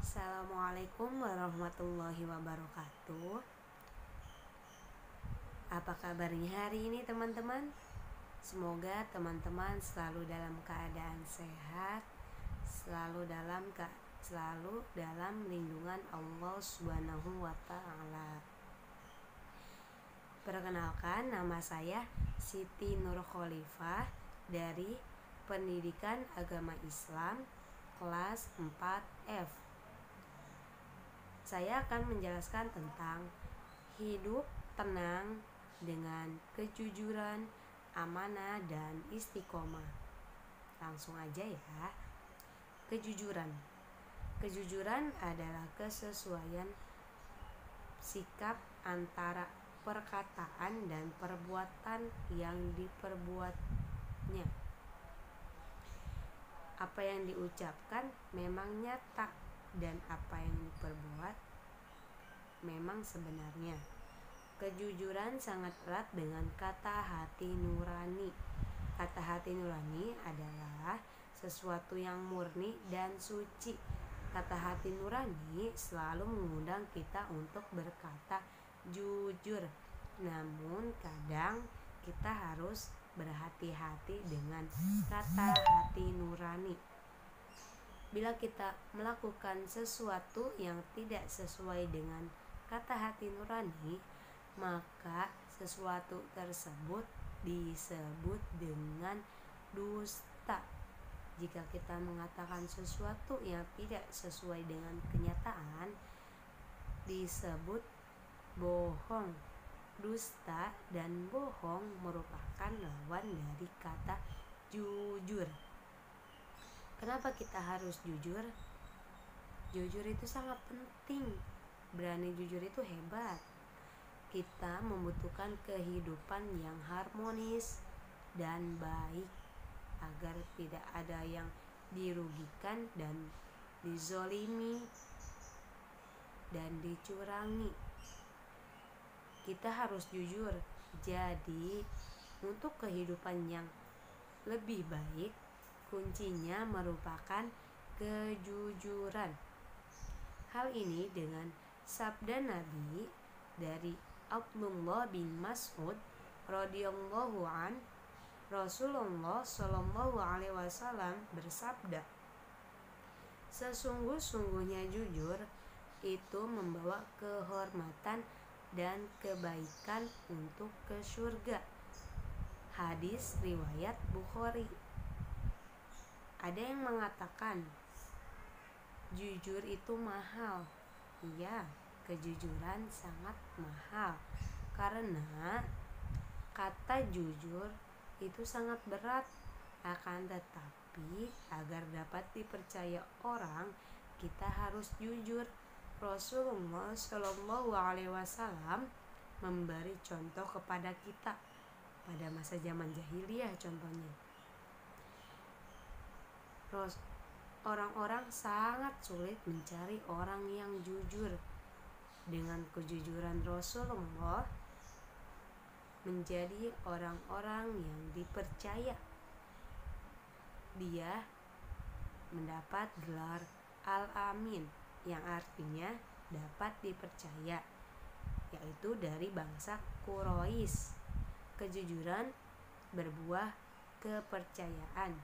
Assalamualaikum warahmatullahi wabarakatuh. Apa kabarnya hari ini teman-teman? Semoga teman-teman selalu dalam keadaan sehat, selalu dalam lindungan Allah Subhanahu wa taala. Perkenalkan, nama saya Siti Nur Khalifah dari Pendidikan Agama Islam kelas 4F. Saya akan menjelaskan tentang hidup tenang dengan kejujuran, amanah, dan istiqomah. Langsung aja ya. Kejujuran adalah kesesuaian sikap antara perkataan dan perbuatan yang diperbuatnya. Apa yang diucapkan memang nyata dan apa yang diperbuat memang sebenarnya. Kejujuran sangat erat dengan kata hati nurani. Kata hati nurani adalah sesuatu yang murni dan suci. Kata hati nurani selalu mengundang kita untuk berkata jujur. Namun kadang kita harus berhati-hati dengan kata hati nurani. Bila kita melakukan sesuatu yang tidak sesuai dengan kata hati nurani, maka sesuatu tersebut disebut dengan dusta. Jika kita mengatakan sesuatu yang tidak sesuai dengan kenyataan, disebut bohong. Dusta dan bohong merupakan lawan dari kata jujur. Kenapa kita harus jujur? Jujur itu sangat penting. Berani jujur itu hebat. Kita membutuhkan kehidupan yang harmonis dan baik agar tidak ada yang dirugikan dan dizolimi dan dicurangi. Kita harus jujur. Jadi, untuk kehidupan yang lebih baik, kuncinya merupakan kejujuran. Hal ini dengan sabda Nabi dari Abdullah bin Mas'ud radhiyallahu an, Rasulullah shallallahu alaihi wasallam bersabda, sesungguhnya jujur itu membawa kehormatan dan kebaikan untuk ke surga. Hadis riwayat Bukhari. Ada yang mengatakan jujur itu mahal. Iya, kejujuran sangat mahal karena kata jujur itu sangat berat. Akan tetapi agar dapat dipercaya orang, kita harus jujur. Rasulullah Shallallahu Alaihi Wasallam memberi contoh kepada kita pada masa zaman jahiliyah. Contohnya, orang-orang sangat sulit mencari orang yang jujur. Dengan kejujuran Rasulullah menjadi orang-orang yang dipercaya. Dia mendapat gelar Al-Amin yang artinya dapat dipercaya, yaitu dari bangsa Quraisy. Kejujuran berbuah kepercayaan.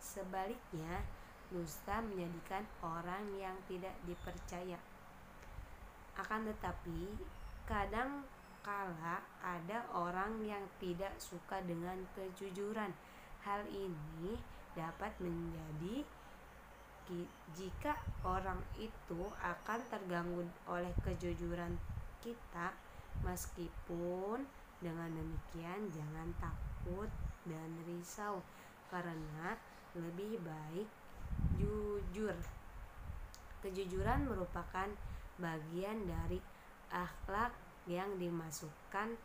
Sebaliknya, dusta menjadikan orang yang tidak dipercaya. Akan tetapi, kadang kala ada orang yang tidak suka dengan kejujuran. Hal ini dapat menjadi jika orang itu akan terganggu oleh kejujuran kita. Meskipun dengan demikian jangan takut dan risau, karena lebih baik jujur. Kejujuran merupakan bagian dari akhlak yang dimasukkan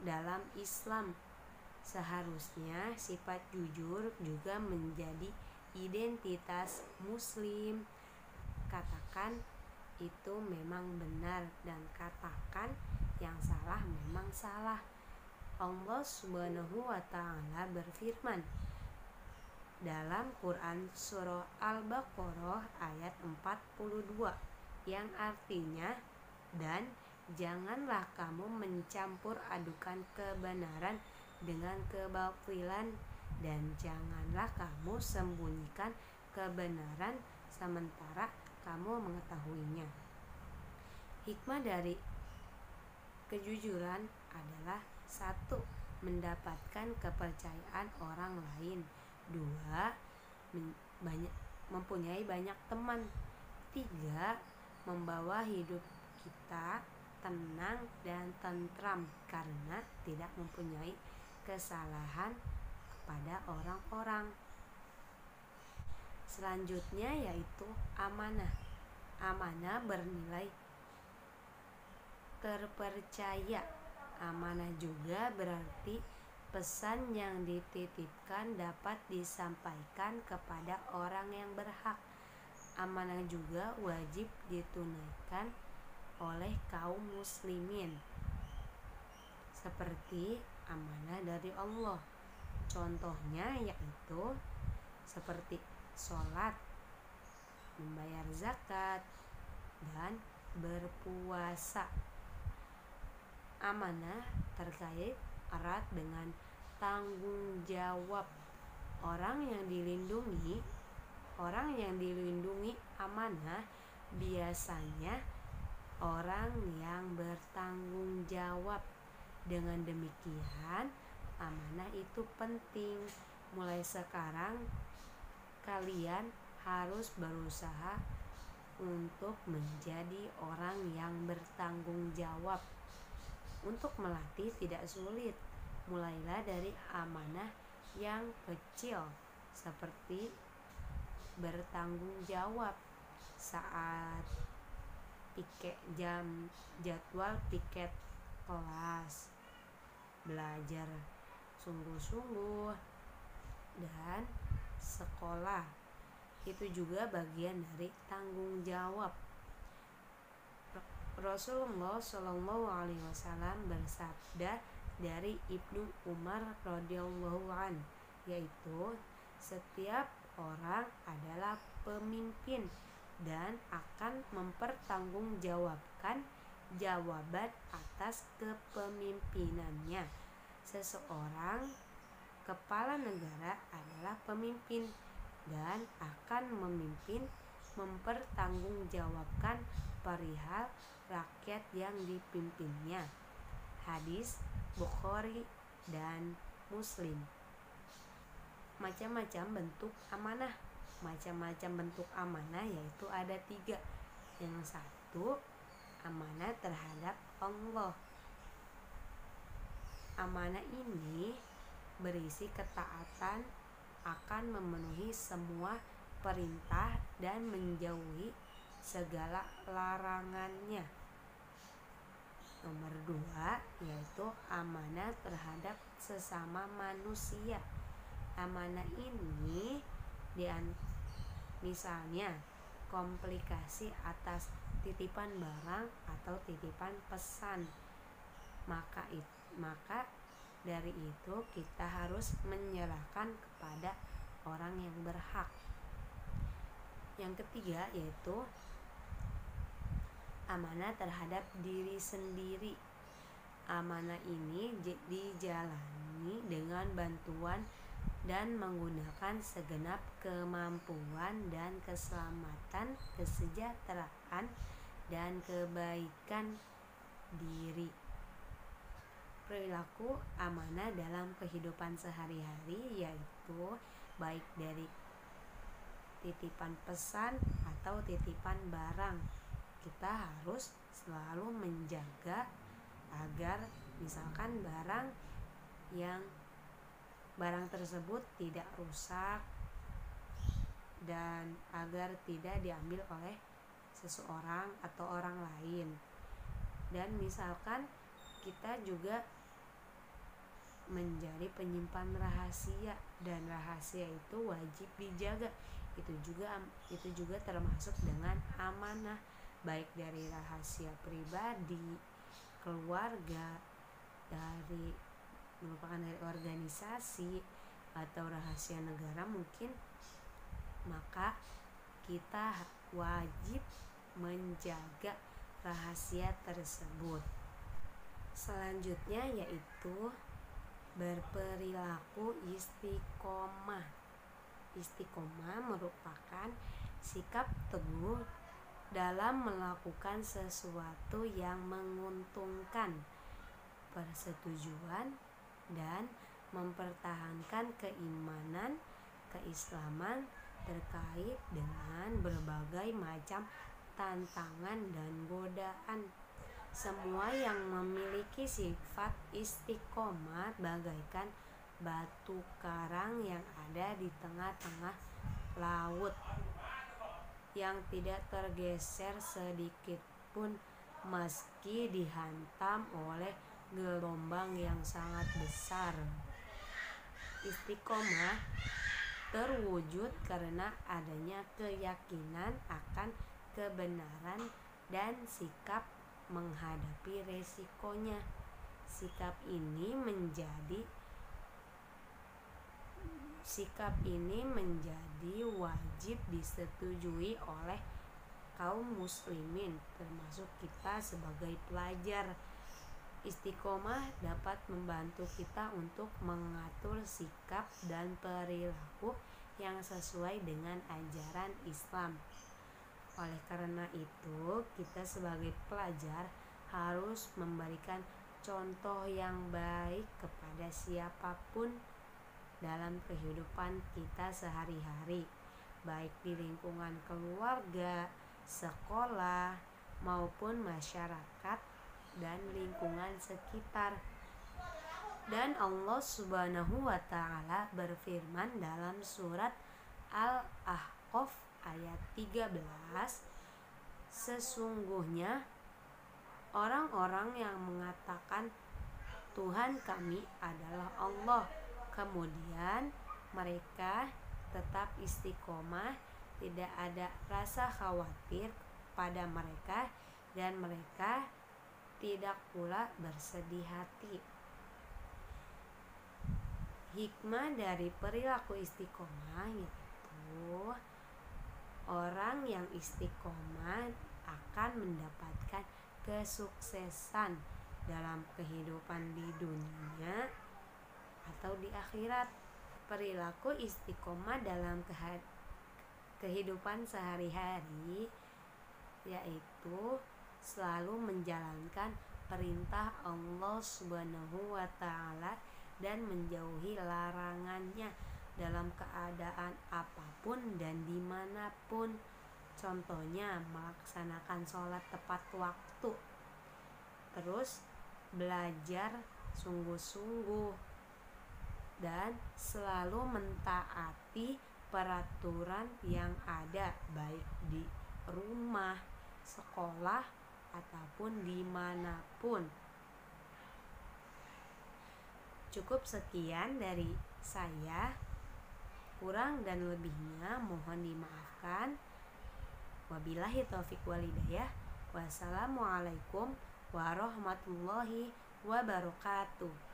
dalam Islam. Seharusnya sifat jujur juga menjadi identitas Muslim. Katakan itu memang benar dan katakan yang salah memang salah. Allah Subhanahu wa taala berfirman, dalam Quran surah Al-Baqarah ayat 42 yang artinya, dan janganlah kamu mencampur adukan kebenaran dengan kebatilan, dan janganlah kamu sembunyikan kebenaran sementara kamu mengetahuinya. Hikmah dari kejujuran adalah: 1. Mendapatkan kepercayaan orang lain. 2. Mempunyai banyak teman. 3. Membawa hidup kita tenang dan tentram karena tidak mempunyai kesalahan kepada orang-orang. Selanjutnya yaitu amanah. Amanah bernilai terpercaya. Amanah juga berarti pesan yang dititipkan dapat disampaikan kepada orang yang berhak. Amanah juga wajib ditunaikan oleh kaum muslimin, seperti amanah dari Allah. Contohnya yaitu seperti sholat, membayar zakat, dan berpuasa. Amanah terkait erat dengan tanggung jawab. Orang yang dilindungi amanah biasanya orang yang bertanggung jawab. Dengan demikian, amanah itu penting. Mulai sekarang kalian harus berusaha untuk menjadi orang yang bertanggung jawab. Untuk melatih tidak sulit. Mulailah dari amanah yang kecil, seperti bertanggung jawab saat jadwal piket kelas, belajar sungguh-sungguh, dan sekolah. Itu juga bagian dari tanggung jawab. Rasulullah SAW bersabda dari Ibnu Umar radhiyallahu an, yaitu setiap orang adalah pemimpin dan akan mempertanggungjawabkan jawaban atas kepemimpinannya. Seseorang kepala negara adalah pemimpin dan akan mempertanggungjawabkan perihal rakyat yang dipimpinnya. Hadis Bukhari dan Muslim. Macam-macam bentuk amanah. Macam-macam bentuk amanah yaitu ada 3. Yang 1, amanah terhadap Allah. Amanah ini berisi ketaatan akan memenuhi semua perintah dan menjauhi segala larangannya. Nomor 2 yaitu amanah terhadap sesama manusia. Amanah ini misalnya komplikasi atas titipan barang atau titipan pesan, maka dari itu kita harus menyerahkan kepada orang yang berhak. Yang ketiga yaitu amanah terhadap diri sendiri. Amanah ini dijalani dengan bantuan dan menggunakan segenap kemampuan dan keselamatan, kesejahteraan, dan kebaikan diri. Perilaku amanah dalam kehidupan sehari-hari yaitu baik dari titipan pesan atau titipan barang. Kita harus selalu menjaga agar misalkan barang tersebut tidak rusak dan agar tidak diambil oleh seseorang atau orang lain. Dan misalkan kita juga menjadi penyimpan rahasia, dan rahasia itu wajib dijaga. Itu juga termasuk dengan amanah, baik dari rahasia pribadi, keluarga, merupakan dari organisasi atau rahasia negara mungkin, maka kita wajib menjaga rahasia tersebut. Selanjutnya yaitu berperilaku istiqomah. Istiqomah merupakan sikap teguh dalam melakukan sesuatu yang menguntungkan persetujuan dan mempertahankan keimanan, keislaman terkait dengan berbagai macam tantangan dan godaan. Semua yang memiliki sifat istiqomah bagaikan batu karang yang ada di tengah-tengah laut, yang tidak tergeser sedikit pun meski dihantam oleh gelombang yang sangat besar. Istiqomah terwujud karena adanya keyakinan akan kebenaran dan sikap menghadapi resikonya. Sikap ini menjadi wajib disetujui oleh kaum muslimin, termasuk kita sebagai pelajar. Istiqomah dapat membantu kita untuk mengatur sikap dan perilaku yang sesuai dengan ajaran Islam. Oleh karena itu, kita sebagai pelajar harus memberikan contoh yang baik kepada siapapun dalam kehidupan kita sehari-hari, baik di lingkungan keluarga, sekolah, maupun masyarakat dan lingkungan sekitar. Dan Allah Subhanahu wa Ta'ala berfirman dalam surat Al-Ahqaf ayat 13, sesungguhnya orang-orang yang mengatakan Tuhan kami adalah Allah, kemudian mereka tetap istiqomah, tidak ada rasa khawatir pada mereka, dan mereka tidak pula bersedih hati. Hikmah dari perilaku istiqomah yaitu orang yang istiqomah akan mendapatkan kesuksesan dalam kehidupan di dunia atau di akhirat. Perilaku istiqomah dalam kehidupan sehari-hari yaitu selalu menjalankan perintah Allah Subhanahu wa Ta'ala dan menjauhi larangannya dalam keadaan apapun dan dimanapun. Contohnya melaksanakan sholat tepat waktu, terus belajar sungguh-sungguh, dan selalu mentaati peraturan yang ada baik di rumah, sekolah, ataupun dimanapun. Cukup sekian dari saya. Kurang dan lebihnya mohon dimaafkan. Wabillahi taufiq wal hidayah. Wassalamualaikum warahmatullahi wabarakatuh.